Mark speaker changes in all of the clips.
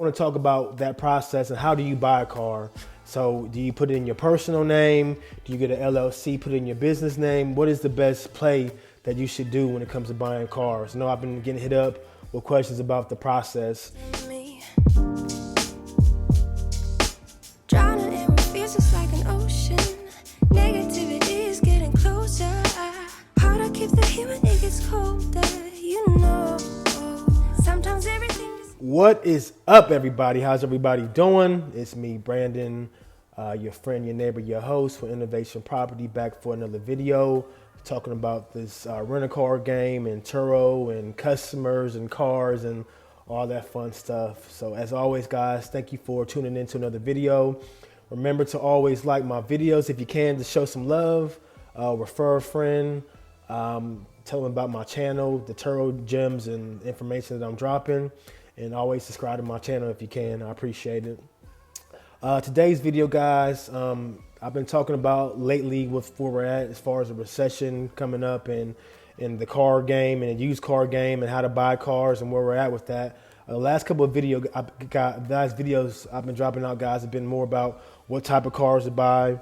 Speaker 1: I want to talk about that process and how do you buy a car. So do you put it in your personal name? Do you get an LLC, put it in your business name? What is the best play that you should do when it comes to buying cars? I know I've been getting hit up with questions about the process.
Speaker 2: Drowning in what feels just like an ocean. Negativity is getting closer. Hard to keep the heat when it gets colder. You know, sometimes everything is...
Speaker 1: What is up, everybody? How's everybody doing? It's me, Brandon, your friend, your neighbor, your host for Innovation Property, back for another video talking about this rent-a-car game and Turo and customers and cars and all that fun stuff. So as always, guys, thank you for tuning in to another video. Remember to always like my videos if you can, to show some love, refer a friend, tell them about my channel, the Turo gems and information that I'm dropping, and always subscribe to my channel if you can. I appreciate it. Today's video, guys, I've been talking about lately with where we're at as far as a recession coming up and in the car game and the used car game and how to buy cars and where we're at with that. The last couple of videos I've been dropping out, guys, have been more about what type of cars to buy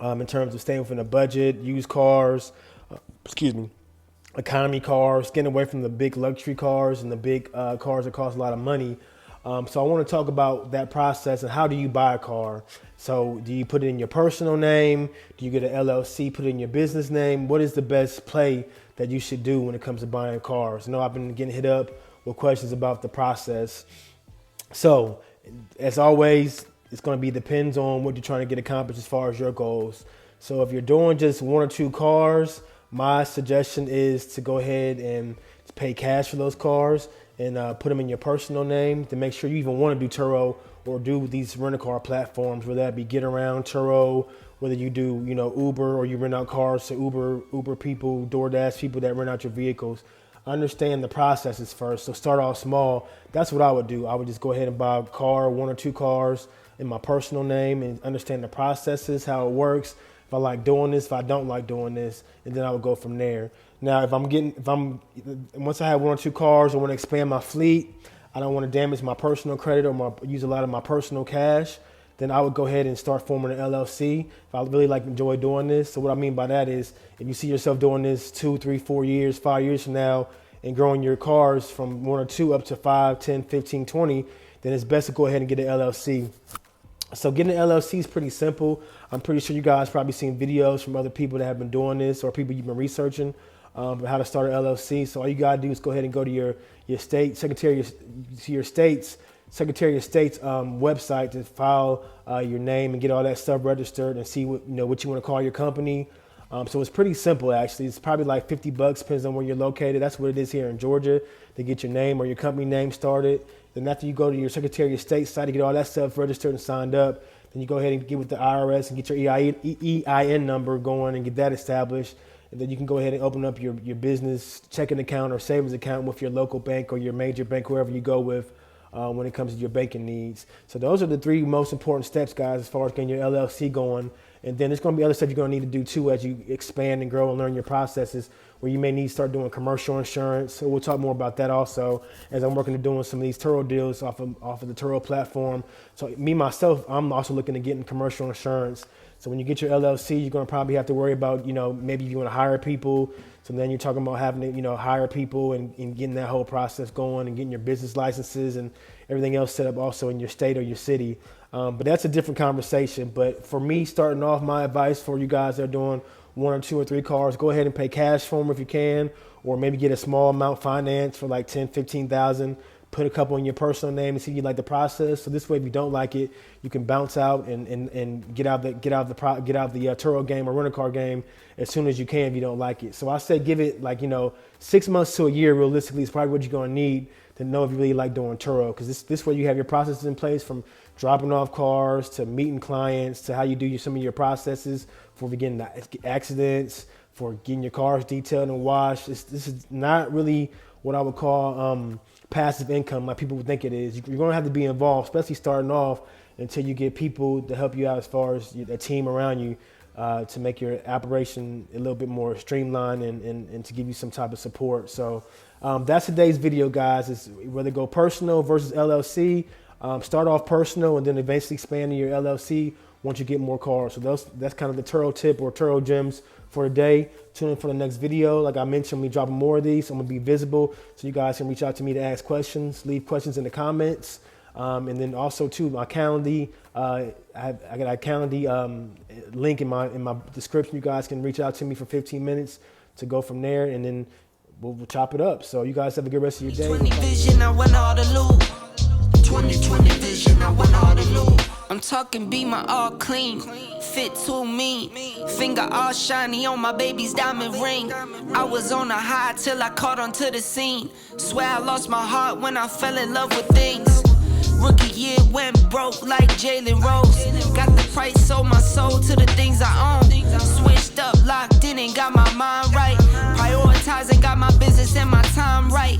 Speaker 1: in terms of staying within a budget, used cars, economy cars, getting away from the big luxury cars and the big cars that cost a lot of money. So I want to talk about that process and how do you buy a car. So do you put it in your personal name? Do you get an LLC, put it in your business name? What is the best play that you should do when it comes to buying cars? I know I've been getting hit up with questions about the process. So as always, it's going to be depends on what you're trying to get accomplished as far as your goals. So if you're doing just one or two cars, my suggestion is to go ahead and pay cash for those cars and put them in your personal name to make sure you even want to do Turo or do these rent-a-car platforms, whether that be Get Around, Turo, whether you do, Uber or you rent out cars to Uber people, DoorDash people that rent out your vehicles. Understand the processes first. So start off small. That's what I would do. I would just go ahead and buy a car, one or two cars in my personal name and understand the processes, how it works. If I like doing this, if I don't like doing this, and then I would go from there. Now, once I have one or two cars, I want to expand my fleet. I don't want to damage my personal credit or use a lot of my personal cash. Then I would go ahead and start forming an LLC if I really enjoy doing this. So what I mean by that is if you see yourself doing this 2, 3, 4 years, 5 years from now and growing your cars from one or two up to 5, 10, 15, 20, then it's best to go ahead and get an LLC. So getting an LLC is pretty simple. I'm pretty sure you guys probably seen videos from other people that have been doing this or people you've been researching how to start an LLC. So all you gotta do is go ahead and go to your state Secretary of State's website to file your name and get all that stuff registered and see what you want to call your company. So it's pretty simple, actually. It's probably like $50, depends on where you're located. That's what it is here in Georgia, to get your name or your company name started. Then after you go to your Secretary of State site to get all that stuff registered and signed up, then you go ahead and get with the IRS and get your EIN number going and get that established. And then you can go ahead and open up your business checking account or savings account with your local bank or your major bank, whoever you go with when it comes to your banking needs. So those are the three most important steps, guys, as far as getting your LLC going. And then there's going to be other stuff you're going to need to do too as you expand and grow and learn your processes, where you may need to start doing commercial insurance. So we'll talk more about that also as I'm working to doing some of these Turo deals off of the Turo platform. So myself, I'm also looking to get in commercial insurance. So when you get your LLC, you're going to probably have to worry about, maybe you want to hire people. So then you're talking about having to, hire people and getting that whole process going and getting your business licenses and everything else set up also in your state or your city. But that's a different conversation. But for me, starting off, my advice for you guys that are doing one or two or three cars, go ahead and pay cash for them if you can, or maybe get a small amount financed for like 10, 15,000. Put a couple in your personal name and see if you like the process. So this way, if you don't like it, you can bounce out and get out the Turo game or rent-a-car game as soon as you can if you don't like it. So I say give it 6 months to a year realistically is probably what you're gonna need to know if you really like doing Turo, because this way you have your processes in place from dropping off cars to meeting clients to how you do some of your processes for beginning accidents, for getting your cars detailed and washed. This is not really what I would call passive income like people would think it is. You're going to have to be involved, especially starting off, until you get people to help you out as far as a team around you to make your operation a little bit more streamlined and to give you some type of support. So that's today's video, guys, is whether go personal versus LLC. Start off personal and then eventually expand to your LLC once you get more cars. So that's kind of the Turo tip or Turo gems for today. Tune in for the next video. Like I mentioned, we dropping more of these. I'm gonna be visible so you guys can reach out to me to ask questions, leave questions in the comments. And then also too, my Calendly, I got a Calendly link in my description. You guys can reach out to me for 15 minutes to go from there, and then we'll chop it up. So you guys have a good rest of your day.
Speaker 3: 20 vision, I want all the loot. 2020 vision, I want all the loot. I'm talking Beamer all clean, fit too mean, finger all shiny on my baby's diamond ring. I was on a high till I caught onto the scene. Swear I lost my heart when I fell in love with things. Rookie year went broke like Jalen Rose. Got the price, sold my soul to the things I own. Switched up, locked in and got my mind right. Prioritizing, got my business and my time right.